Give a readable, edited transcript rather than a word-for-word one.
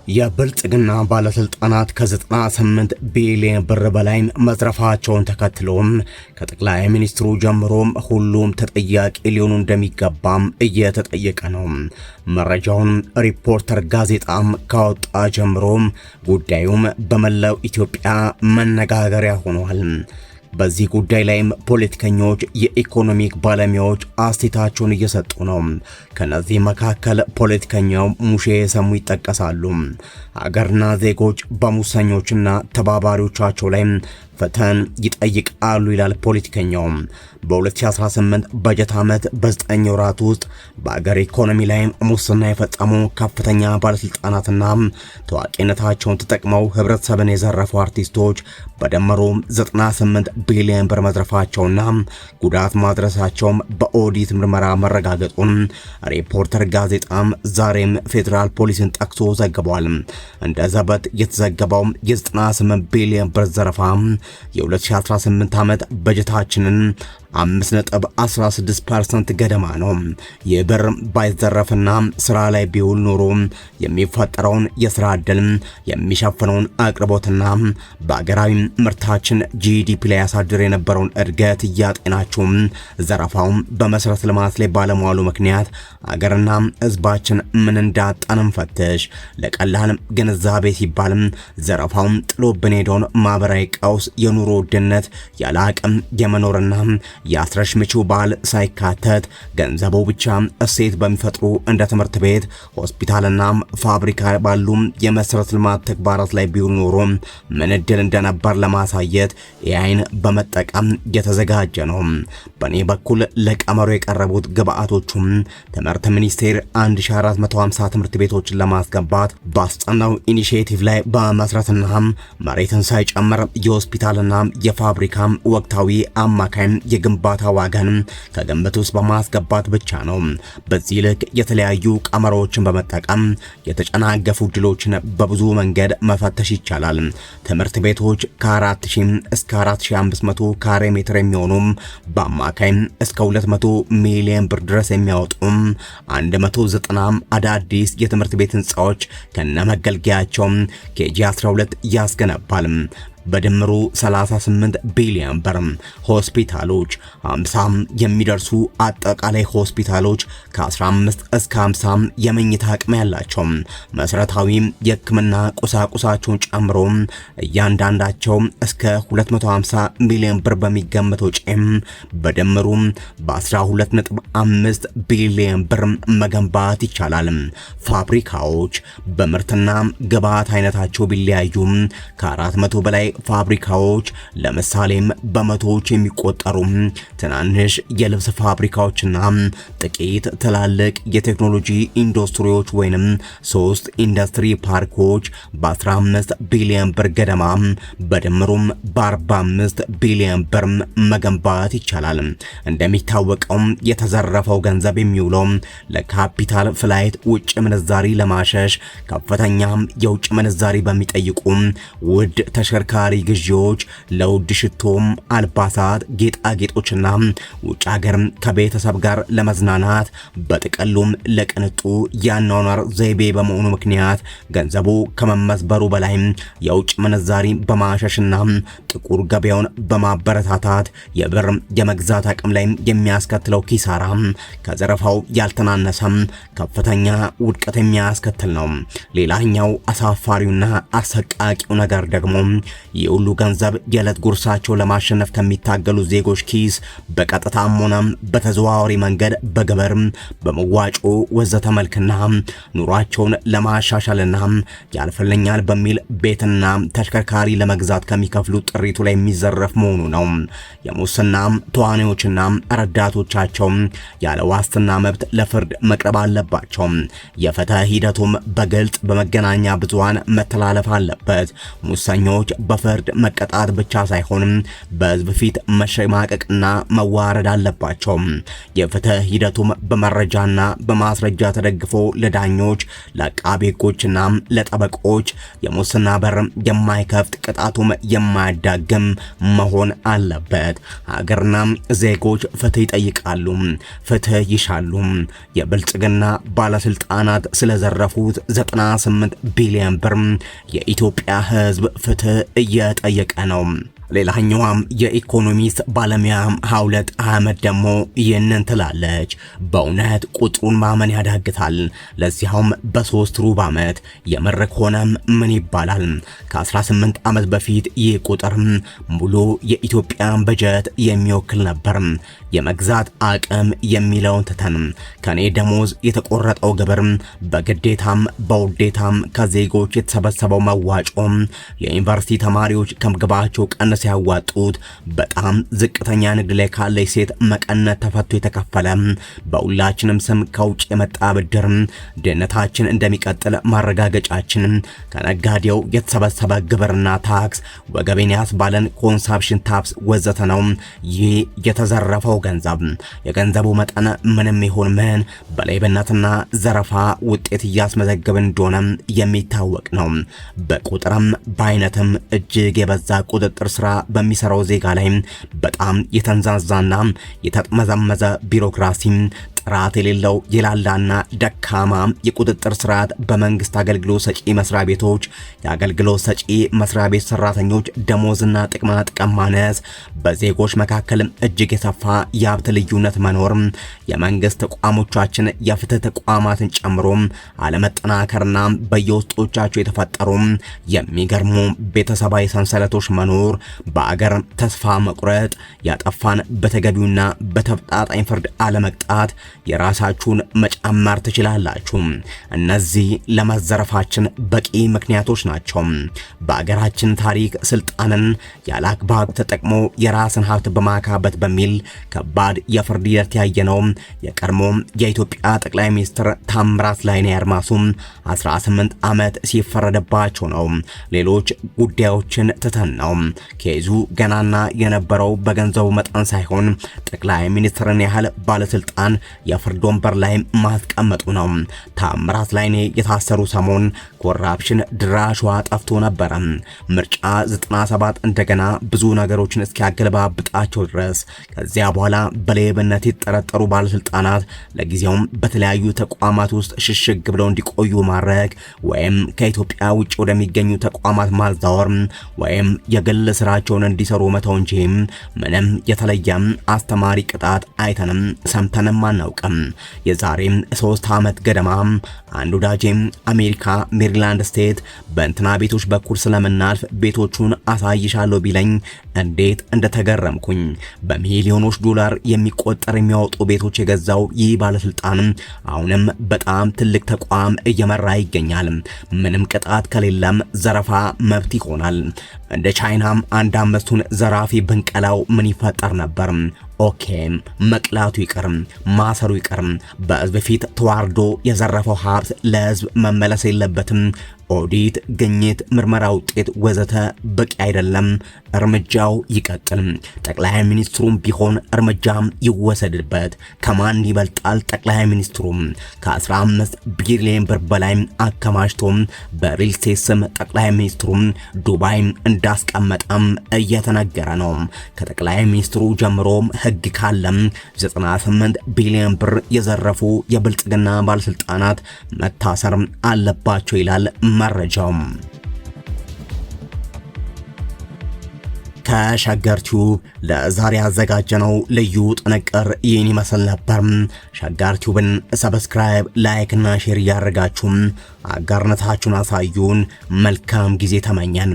የብልጽግና ባለስልጣናት ከ98 ቢሊዮን ብር በላይ መዝረፋቸውን ተከትሎም ከጠቅላይ ሚኒስትሩ ጀምሮም ሁሉም ተጠያቂ ሊሆኑ እንደሚገባም እየተጠየቀ ነው። መረጃውን ሪፖርተር ጋዜጣም ካወጣ ጀምሮም ጉዳዩም በመላው ኢትዮጵያ መነጋገሪያ ሆኗል። በዚህ ጉዳይ ላይም ፖለቲከኞች፣ የኢኮኖሚክ ባለሙያዎች አስተያየታቸውን እየሰጡ ነው። ከነዚህ መካከል ፖለቲከኛው ሙሼ ሰሙ ይጠቀሳሉ። አገርና ዜጎች በሙሰኞችና ተባባሪዎቻቸው ላይ ፍትህን ይጠይቃሉ ይላል ፖለቲከኛው። በ2018 በጀት ዓመት በ9 ወራት ውስጥ በአገር ኢኮኖሚ ላይ ሙስና የፈጸሙ ከፍተኛ ባለስልጣናትና ታዋቂነታቸውን ተጠቅመው ህብረተሰብን የዘረፉ አርቲስቶች በደመሩ 98 ቢሊዮን ብር መዝረፋቸውና ጉዳት ማድረሳቸውም በኦዲት ምርመራ መረጋገጡን ሪፖርተር ጋዜጣም ዛሬም ፌዴራል ፖሊስን ጠቅሶ ዘግቧል። እንደ ዘበት የተዘገበው የ98 ቢሊዮን ብር ዘረፋ የ2018 ዓመት በጀታችንን 5.16% ገደማ ነው። ይህ ብር ባይዘረፍና ስራ ላይ ቢውል ኖሮ የሚፈጠረውን የስራ ዕድል የሚሸፍነውን አቅርቦትና በአገራዊ ምርታችን ጂዲፒ ላይ ያሳድር የነበረውን እድገት እያጤናቸው ዘረፋው በመሰረተ ልማት ላይ ባለመዋሉ ምክንያት አገርና ህዝባችን ምን እንዳጣንም ፈትሽ። ለቀላል ግንዛቤ ሲባል ዘረፋው ጥሎብን ሄደውን ማህበራዊ ቀውስ፣ የኑሮ ውድነት፣ ያለ አቅም የመኖርና የአስረሽ ምቹ ባህል ሳይካተት ገንዘቡ ብቻ እሴት በሚፈጥሩ እንደ ትምህርት ቤት፣ ሆስፒታልና ፋብሪካ ባሉ የመሰረተ ልማት ተግባራት ላይ ቢውል ኖሮ ምን እድል እንደነበር ለማሳየት የአይን በመጠቀም የተዘጋጀ ነው። በኔ በኩል ለቀመሩ የቀረቡት ግብአቶቹም ትምህርት ሚኒስቴር 1450 ትምህርት ቤቶችን ለማስገባት ባስጠናው ኢኒሺዬቲቭ ላይ በመስራትና መሬትን ሳይጨምር የሆስፒታልና የፋብሪካ ወቅታዊ አማካይ የግንባታ ዋጋን ከግምት ውስጥ በማስገባት ብቻ ነው። በዚህ ልክ የተለያዩ ቀመሮችን በመጠቀም የተጨናገፉ ድሎችን በብዙ መንገድ መፈተሽ ይቻላል። ትምህርት ቤቶች ከ4000 እስከ 4500 ካሬ ሜትር የሚሆኑ በአማካይ እስከ 200 ሚሊዮን ብር ድረስ የሚያወጡ 190 አዳዲስ የትምህርት ቤት ህንጻዎች ከነመገልገያቸው ኬጂ 12 ያስገነባል። በድምሩ 38 ቢሊዮን ብር። ሆስፒታሎች 50 የሚደርሱ አጠቃላይ ሆስፒታሎች ከ15 እስከ 50 የመኝታ አቅም ያላቸው መሰረታዊ የህክምና ቁሳቁሳቸውን ጨምሮ እያንዳንዳቸው እስከ 250 ሚሊዮን ብር በሚገመት ወጪ በድምሩ በ12.5 ቢሊዮን ብር መገንባት ይቻላል። ፋብሪካዎች በምርትና ግብዓት አይነታቸው ቢለያዩ ከ400 በላይ ፋብሪካዎች ለምሳሌም በመቶዎች የሚቆጠሩ ትናንሽ የልብስ ፋብሪካዎችና ጥቂት ትላልቅ የቴክኖሎጂ ኢንዱስትሪዎች ወይንም 3 ኢንዱስትሪ ፓርኮች በ15 ቢሊዮን ብር ገደማ በድምሩም በ45 ቢሊዮን ብር መገንባት ይቻላል። እንደሚታወቀው የተዘረፈው ገንዘብ የሚውለው ለካፒታል ፍላይት፣ ውጭ ምንዛሪ ለማሸሽ፣ ከፍተኛ የውጭ ምንዛሪ በሚጠይቁ ውድ ተሽከርካሪ ግዢዎች፣ ለውድ ሽቶም፣ አልባሳት፣ ጌጣጌጦችና ውጭ ሀገር ከቤተሰብ ጋር ለመዝናናት በጥቅሉም ለቅንጡ ያኗኗር ዘይቤ በመሆኑ ምክንያት ገንዘቡ ከመመዝበሩ በላይ የውጭ ምንዛሪ በማሸሽና ጥቁር ገበያውን በማበረታታት የብር የመግዛት አቅም ላይ የሚያስከትለው ኪሳራ ከዘረፋው ያልተናነሰ ከፍተኛ ውድቀት የሚያስከትል ነው። ሌላኛው አሳፋሪውና አሰቃቂው ነገር ደግሞ የሁሉ ገንዘብ የዕለት ጉርሳቸው ለማሸነፍ ከሚታገሉ ዜጎች ኪስ በቀጥታም ሆነ በተዘዋዋሪ መንገድ በግብር፣ በመዋጮ ወዘተ መልክና ኑሯቸውን ለማሻሻልና ያልፈልኛል በሚል ቤትና ተሽከርካሪ ለመግዛት ከሚከፍሉ ጥሪቱ ላይ የሚዘረፍ መሆኑ ነው። የሙስና ተዋናዮችና ረዳቶቻቸው ያለ ዋስትና መብት ለፍርድ መቅረብ አለባቸው። የፍትህ ሂደቱም በግልጽ በመገናኛ ብዙሃን መተላለፍ አለበት። ሙሰኞች በፍርድ መቀጣት ብቻ ሳይሆን በህዝብ ፊት መሸማቀቅና መዋረድ አለባቸው። የፍትህ ሂደቱም በመረጃና በማስረጃ ተደግፎ ለዳኞች፣ ለአቃቤ ህጎችና ለጠበቆች የሙስና በር የማይከፍት ቅጣቱም የማያዳግም መሆን አለበት። ሀገርና ዜጎች ፍትህ ይጠይቃሉ፣ ፍትህ ይሻሉ። የብልጽግና ባለስልጣናት ስለዘረፉት 98 ቢሊዮን ብር የኢትዮጵያ ህዝብ ፍትህ እየጠየቀ ነው። ሌላኛዋም የኢኮኖሚስት ባለሙያ ሀውለት አህመድ ደግሞ ይህንን ትላለች። በእውነት ቁጥሩን ማመን ያዳግታል። ለዚያውም በ3 ሩብ ዓመት የምር ከሆነም ምን ይባላል? ከ18 ዓመት በፊት ይህ ቁጥር ሙሉ የኢትዮጵያን በጀት የሚወክል ነበር። የመግዛት አቅም የሚለውን ትተን ከኔ ደሞዝ የተቆረጠው ግብር፣ በግዴታም በውዴታም ከዜጎች የተሰበሰበው መዋጮ፣ የዩኒቨርሲቲ ተማሪዎች ከምግባቸው ቀንስ ያዋጡት፣ በጣም ዝቅተኛ ንግድ ላይ ካለች ሴት መቀነት ተፈቶ የተከፈለ፣ በሁላችንም ስም ከውጭ የመጣ ብድር፣ ድህነታችን እንደሚቀጥል ማረጋገጫችን፣ ከነጋዴው የተሰበሰበ ግብርና ታክስ፣ ወገቤን ያስባለን ኮንሳምፕሽን ታክስ ወዘተ ነው። ይህ የተዘረፈው ገንዘብ የገንዘቡ መጠን ምንም ይሁን ምን በሌብነትና ዘረፋ ውጤት እያስመዘገብን እንደሆነ የሚታወቅ ነው። በቁጥርም በአይነትም እጅግ የበዛ ቁጥጥር ስራ በሚሰራው ዜጋ ላይ በጣም የተንዛዛና የተጥመዘመዘ ቢሮክራሲ፣ ጥራት የሌለው የላላና ደካማ የቁጥጥር ስርዓት በመንግስት አገልግሎት ሰጪ መስሪያ ቤቶች፣ የአገልግሎት ሰጪ መስሪያ ቤት ሰራተኞች ደሞዝና ጥቅማ ጥቅም ማነስ፣ በዜጎች መካከል እጅግ የሰፋ የሀብት ልዩነት መኖር፣ የመንግስት ተቋሞቻችን የፍትህ ተቋማትን ጨምሮ አለመጠናከርና በየውስጦቻቸው የተፈጠሩ የሚገርሙ ቤተሰባዊ ሰንሰለቶች መኖር፣ በአገር ተስፋ መቁረጥ፣ ያጠፋን በተገቢውና በተጣጣኝ ፍርድ አለመቅጣት የራሳችሁን መጨመር ትችላላችሁ። እነዚህ ለመዘረፋችን በቂ ምክንያቶች ናቸው። በአገራችን ታሪክ ስልጣንን ያለአግባብ ተጠቅሞ የራስን ሀብት በማካበት በሚል ከባድ የፍርድ ሂደት ያየነው የቀድሞ የኢትዮጵያ ጠቅላይ ሚኒስትር ታምራት ላይኔ አድማሱ 18 ዓመት ሲፈረደባቸው ነው። ሌሎች ጉዳዮችን ትተን ነው ኬዙ ገናና የነበረው በገንዘቡ መጠን ሳይሆን ጠቅላይ ሚኒስትርን ያህል ባለስልጣን የፍርድ ወንበር ላይ ማስቀመጡ ነው። ታምራት ላይኔ የታሰሩ ሰሞን ኮራፕሽን ድራሽዋ ጠፍቶ ነበረ። ምርጫ 97 እንደገና ብዙ ነገሮችን እስኪያገለባብጣቸው ድረስ ከዚያ በኋላ በሌብነት የተጠረጠሩ ባለስልጣናት ለጊዜውም በተለያዩ ተቋማት ውስጥ ሽሽግ ብለው እንዲቆዩ ማድረግ ወይም ከኢትዮጵያ ውጭ ወደሚገኙ ተቋማት ማዛወር ወይም የግል ስራቸውን እንዲሰሩ መተው እንጂ ምንም የተለየም አስተማሪ ቅጣት አይተንም ሰምተንም አናውቅም። የዛሬ 3 ዓመት ገደማ አንድ ወዳጄም አሜሪካ ሜሪላንድ ስቴት በእንትና ቤቶች በኩል ስለምናልፍ ቤቶቹን አሳይሻለሁ ቢለኝ እንዴት እንደተገረምኩኝ። በሚሊዮኖች ዶላር የሚቆጠር የሚያወጡ ቤቶች የገዛው ይህ ባለስልጣን አሁንም በጣም ትልቅ ተቋም እየመራ ይገኛል። ምንም ቅጣት ከሌለም ዘረፋ መብት ይሆናል። እንደ ቻይናም አንድ አምስቱን ዘራፊ ብንቀላው ምን ይፈጠር ነበር? ኦኬ መቅላቱ ይቀርም ማሰሩ ይቀርም። በህዝብ ፊት ተዋርዶ የዘረፈው ሀብት ለህዝብ መመለስ የለበትም። ኦዲት፣ ግኝት፣ ምርመራ ውጤት ወዘተ በቂ አይደለም። እርምጃው ይቀጥል። ጠቅላይ ሚኒስትሩም ቢሆን እርምጃም ይወሰድበት። ከማን ይበልጣል? ጠቅላይ ሚኒስትሩም ከ15 ቢሊዮን ብር በላይ አከማችቶ በሪል ስቴት ስም ጠቅላይ ሚኒስትሩም ዱባይ እንዳስቀመጠም እየተነገረ ነው። ከጠቅላይ ሚኒስትሩ ጀምሮ ህግ ካለም 98 ቢሊዮን ብር የዘረፉ የብልጽግና ባለስልጣናት መታሰር አለባቸው ይላል መረጃው። ከሸገር ቲዩብ ለዛሬ ያዘጋጀነው ልዩ ጥንቅር ይህን ይመስል ነበር። ሸገር ቲዩብን ሰብስክራይብ፣ ላይክ እና ሼር እያደረጋችሁ አጋርነታችሁን አሳዩን። መልካም ጊዜ ተመኘን።